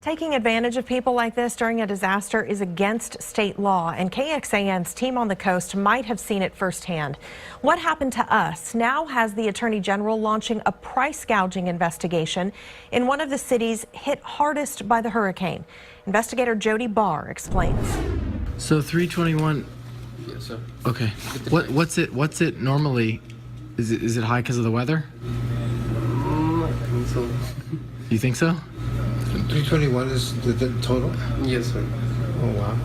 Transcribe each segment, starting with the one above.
Taking advantage of people like this during a disaster is against state law, and KXAN's team on the coast might have seen it firsthand. What happened to us now has the Attorney General launching a price gouging investigation in one of the cities hit hardest by the hurricane. Investigator Jody Barr explains. So 321. Yes, sir. Okay. What's it normally? Is it high because of the weather? I think so. You think so? 321 is the total? Yes, sir. Oh, wow.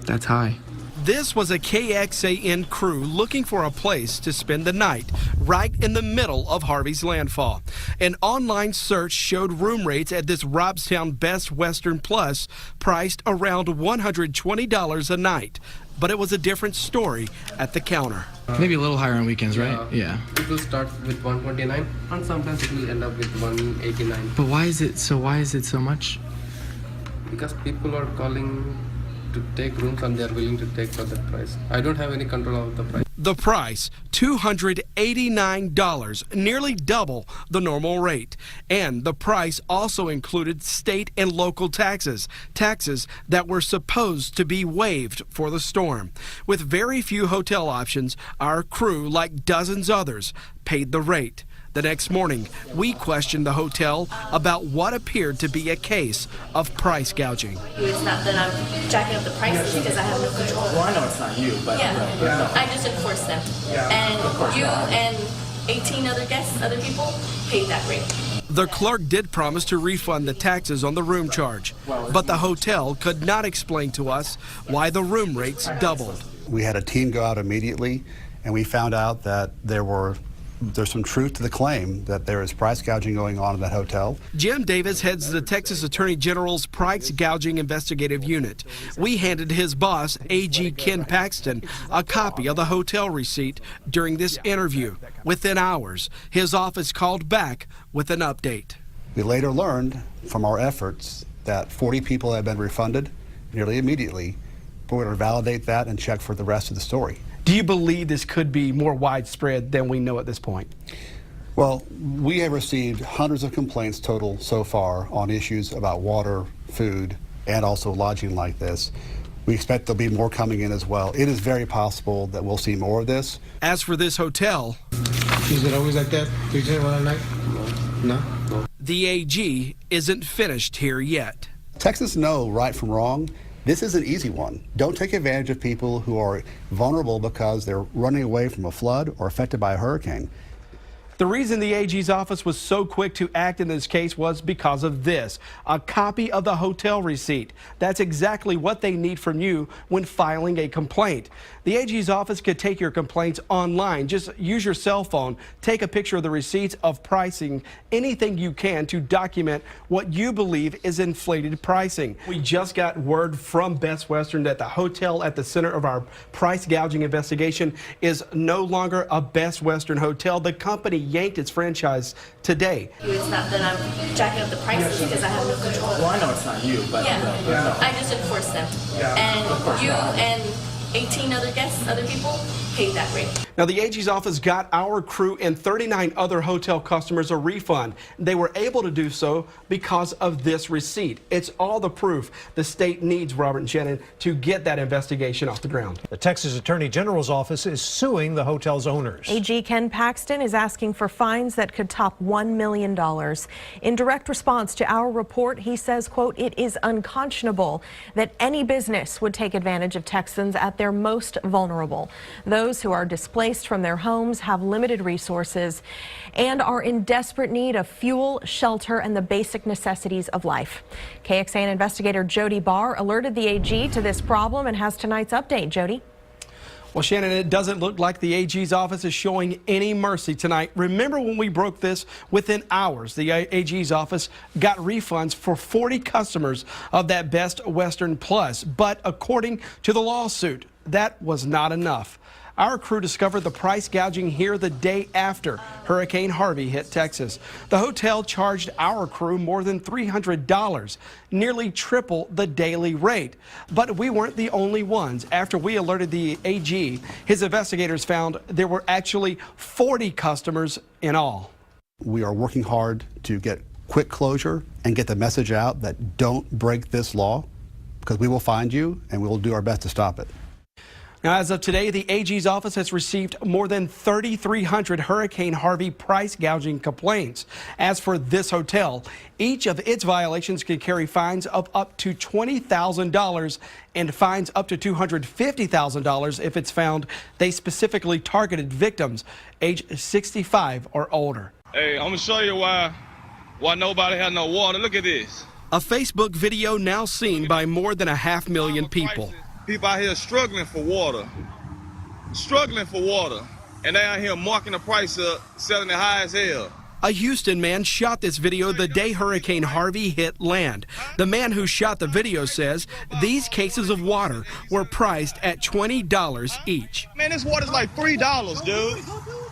That's high. This was a KXAN crew looking for a place to spend the night right in the middle of Harvey's landfall. An online search showed room rates at this Robstown Best Western Plus priced around $120 a night. But it was a different story at the counter. Maybe a little higher on weekends, right? Yeah. It will start with 129 and sometimes it will end up with 189. But why is it so much? Because people are calling to take rooms and they are willing to take for that price. I don't have any control of the price. The price, $289, nearly double the normal rate. And the price also included state and local taxes that were supposed to be waived for the storm. With very few hotel options, our crew, like dozens others, paid the rate. The next morning, we questioned the hotel about what appeared to be a case of price gouging. It's not that I'm jacking up the prices because I have no control. Well, I know it's not you, but yeah, I just enforce them. And you and 18 other guests, other people, paid that rate. The clerk did promise to refund the taxes on the room charge, but the hotel could not explain to us why the room rates doubled. We had a team go out immediately, and we found out that there's some truth to the claim that there is price gouging going on in that hotel. Jim Davis heads the Texas Attorney General's price gouging investigative unit. We handed his boss, AG Ken Paxton, a copy of the hotel receipt during this interview. Within hours, his office called back with an update. We later learned from our efforts that 40 people have been refunded nearly immediately. We're going to validate that and check for the rest of the story. Do you believe this could be more widespread than we know at this point? Well, we have received hundreds of complaints total so far on issues about water, food, and also lodging like this. We expect there'll be more coming in as well. It is very possible that we'll see more of this. As for this hotel, Is it always like that? 321 a night? No. the AG isn't finished here yet. Texans know right from wrong. This is an easy one. Don't take advantage of people who are vulnerable because they're running away from a flood or affected by a hurricane. The reason the AG's office was so quick to act in this case was because of this, a copy of the hotel receipt. That's exactly what they need from you when filing a complaint. The AG's office could take your complaints online. Just use your cell phone, take a picture of the receipts of pricing, anything you can to document what you believe is inflated pricing. We just got word from Best Western that the hotel at the center of our price gouging investigation is no longer a Best Western hotel. The company yanked its franchise today. It's not that I'm jacking up the prices because I have no control. well, I know it's not you, but I just enforce them. And you and 18 other guests, other people, paid that rate. Now, the AG's office got our crew and 39 other hotel customers a refund. They were able to do so because of this receipt. It's all the proof the state needs, Robert and Shannon, to get that investigation off the ground. The Texas Attorney General's office is suing the hotel's owners. AG Ken Paxton is asking for fines that could top $1 million. In direct response to our report, he says, quote, "It is unconscionable that any business would take advantage of Texans at their most vulnerable. Those who are displaced from their homes, have limited resources, and are in desperate need of fuel, shelter, and the basic necessities of life." KXAN investigator Jody Barr alerted the AG to this problem and has tonight's update. Jody? Well, Shannon, it doesn't look like the AG's office is showing any mercy tonight. Remember when we broke this? Within hours, the AG's office got refunds for 40 customers of that Best Western Plus. But according to the lawsuit, that was not enough. Our crew discovered the price gouging here the day after Hurricane Harvey hit Texas. The hotel charged our crew more than $300, nearly triple the daily rate. But we weren't the only ones. After we alerted the AG, his investigators found there were actually 40 customers in all. We are working hard to get quick closure and get the message out that don't break this law, because we will find you and we will do our best to stop it. Now, as of today, the AG's office has received more than 3,300 Hurricane Harvey price gouging complaints. As for this hotel, each of its violations can carry fines of up to $20,000 and fines up to $250,000 if it's found they specifically targeted victims age 65 or older. Hey, I'm gonna show you why nobody had no water. Look at this. A Facebook video now seen by more than 500,000 people. People out here struggling for water, and they out here marking the price up, selling it high as hell. A Houston man shot this video the day Hurricane Harvey hit land. The man who shot the video says these cases of water were priced at $20 each. Man, this water's like $3, dude.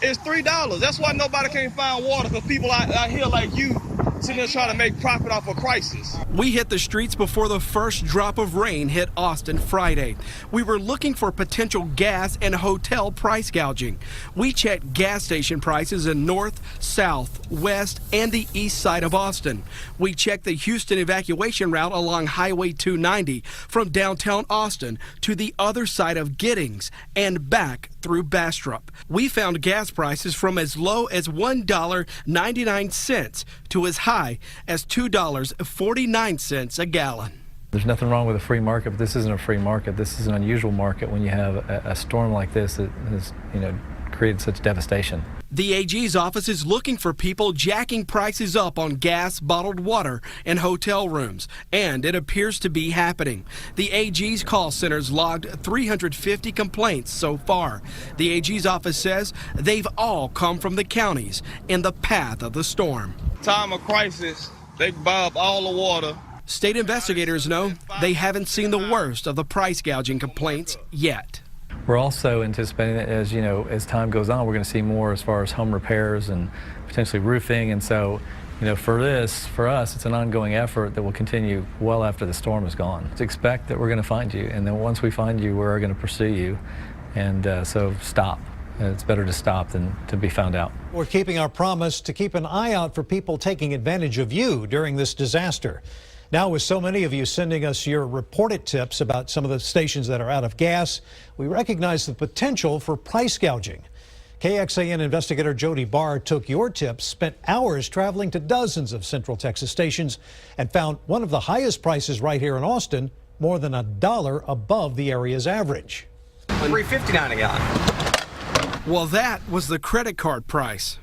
It's $3. That's why nobody can't find water, because people out here like you sitting there trying to make profit off a crisis. We hit the streets before the first drop of rain hit Austin Friday. We were looking for potential gas and hotel price gouging. We checked gas station prices in north, south, west, and the east side of Austin. We checked the Houston evacuation route along Highway 290 from downtown Austin to the other side of Giddings and back through Bastrop. We found gas prices from as low as $1.99 to as high as $2.49 a gallon. There's nothing wrong with a free market, but this isn't a free market. This is an unusual market when you have a storm like this that has, created such devastation. The AG's office is looking for people jacking prices up on gas, bottled water, and hotel rooms, and it appears to be happening. The AG's call centers logged 350 complaints so far. The AG's office says they've all come from the counties in the path of the storm. Time of crisis, they buy up all the water. State investigators know they haven't seen the worst of the price gouging complaints yet. We're also anticipating that as time goes on, we're going to see more as far as home repairs and potentially roofing. And so, for us, it's an ongoing effort that will continue well after the storm is gone. To expect that we're going to find you, and then once we find you, we're going to pursue you. And so stop. It's better to stop than to be found out. We're keeping our promise to keep an eye out for people taking advantage of you during this disaster. Now, with so many of you sending us your reported tips about some of the stations that are out of gas, we recognize the potential for price gouging. KXAN investigator Jody Barr took your tips, spent hours traveling to dozens of Central Texas stations, and found one of the highest prices right here in Austin, more than $1 above the area's average. $3.59 a gallon. Well, that was the credit card price.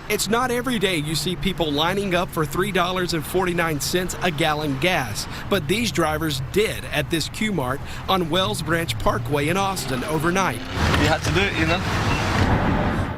It's not every day you see people lining up for $3.49 a gallon gas, but these drivers did at this Q-Mart on Wells Branch Parkway in Austin overnight. You have to do it,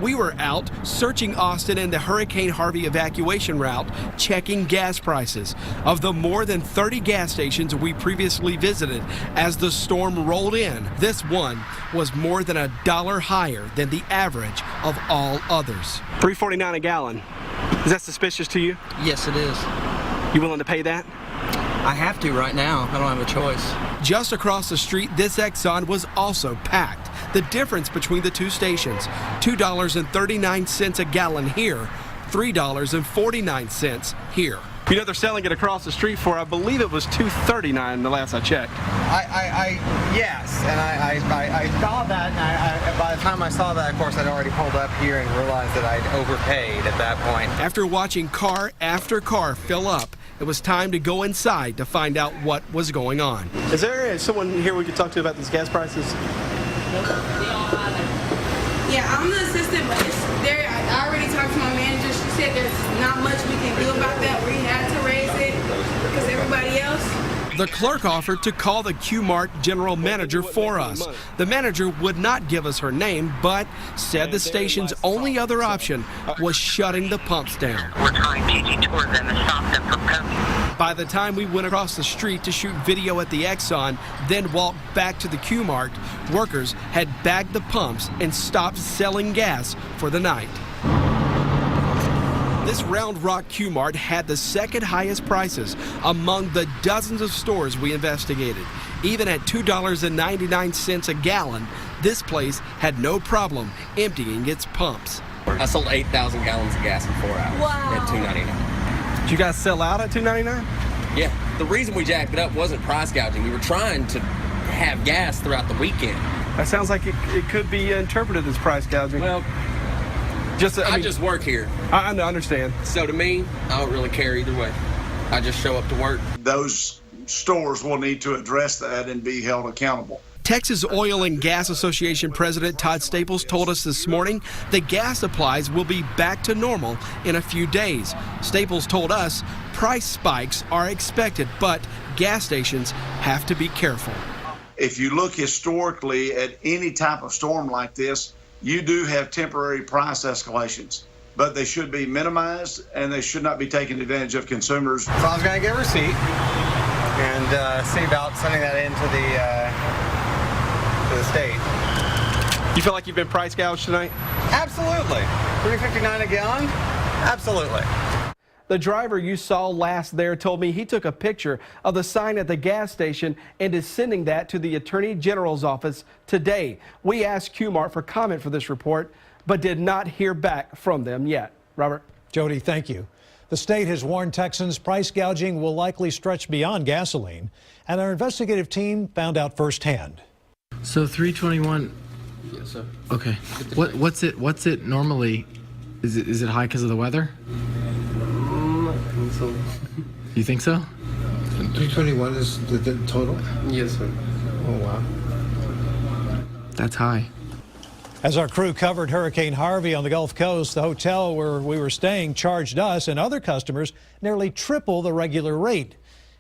We were out searching Austin and the Hurricane Harvey evacuation route, checking gas prices. Of the more than 30 gas stations we previously visited as the storm rolled in, this one was more than $1 higher than the average of all others. $3.49 a gallon. Is that suspicious to you? Yes, it is. You willing to pay that? I have to right now. I don't have a choice. Just across the street, this Exxon was also packed. The difference between the two stations, $2.39 a gallon here, $3.49 here. They're selling it across the street for, I believe it was $2.39 the last I checked. Yes, and I saw that, and by the time I saw that, of course, I'd already pulled up here and realized that I'd overpaid at that point. After watching car after car fill up, it was time to go inside to find out what was going on. Is there someone here we could talk to about these gas prices? Yeah, I'm the assistant, but it's there. I already talked to my manager. She said there's not much we can do about that. We had to raise it because everybody else. The clerk offered to call the Q-Mart general manager for us. The manager would not give us her name, but said the station's only other option was shutting the pumps down. We're trying to detour them and stop them from coming. By the time we went across the street to shoot video at the Exxon, then walked back to the Q-Mart, workers had bagged the pumps and stopped selling gas for the night. This Round Rock Q-Mart had the second highest prices among the dozens of stores we investigated. Even at $2.99 a gallon, this place had no problem emptying its pumps. I sold 8,000 gallons of gas in 4 hours at $2.99. Did you guys sell out at $2.99? Yeah, the reason we jacked it up wasn't price gouging. We were trying to have gas throughout the weekend. That sounds like it could be interpreted as price gouging. Well, I just work here. I understand. So to me, I don't really care either way. I just show up to work. Those stores will need to address that and be held accountable. Texas Oil and Gas Association President Todd Staples told us this morning that gas supplies will be back to normal in a few days. Staples told us price spikes are expected, but gas stations have to be careful. If you look historically at any type of storm like this, you do have temporary price escalations, but they should be minimized and they should not be taking advantage of consumers. So I was going to get a receipt and see about sending that into the state. You feel like you've been price gouged tonight? Absolutely. $3.59 a gallon? Absolutely. The driver you saw last there told me he took a picture of the sign at the gas station and is sending that to the Attorney General's office today. We asked QMart for comment for this report, but did not hear back from them yet. Robert? Jody, thank you. The state has warned Texans price gouging will likely stretch beyond gasoline, and our investigative team found out firsthand. So 321. Yes, sir. Okay. What's it normally? Is it high because of the weather? I think so. You think so? 321 is the total? Yes, sir. Oh, wow. That's high. As our crew covered Hurricane Harvey on the Gulf Coast, the hotel where we were staying charged us and other customers nearly triple the regular rate.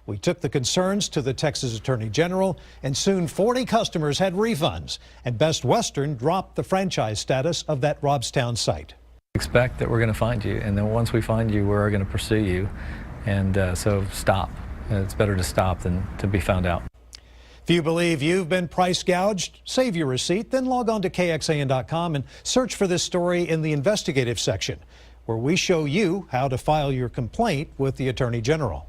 We took the concerns to the Texas Attorney General, and soon 40 customers had refunds, and Best Western dropped the franchise status of that Robstown site. Expect that we're going to find you, and then once we find you, we're going to pursue you, and so stop. It's better to stop than to be found out. If you believe you've been price gouged, save your receipt, then log on to KXAN.com and search for this story in the investigative section, where we show you how to file your complaint with the Attorney General.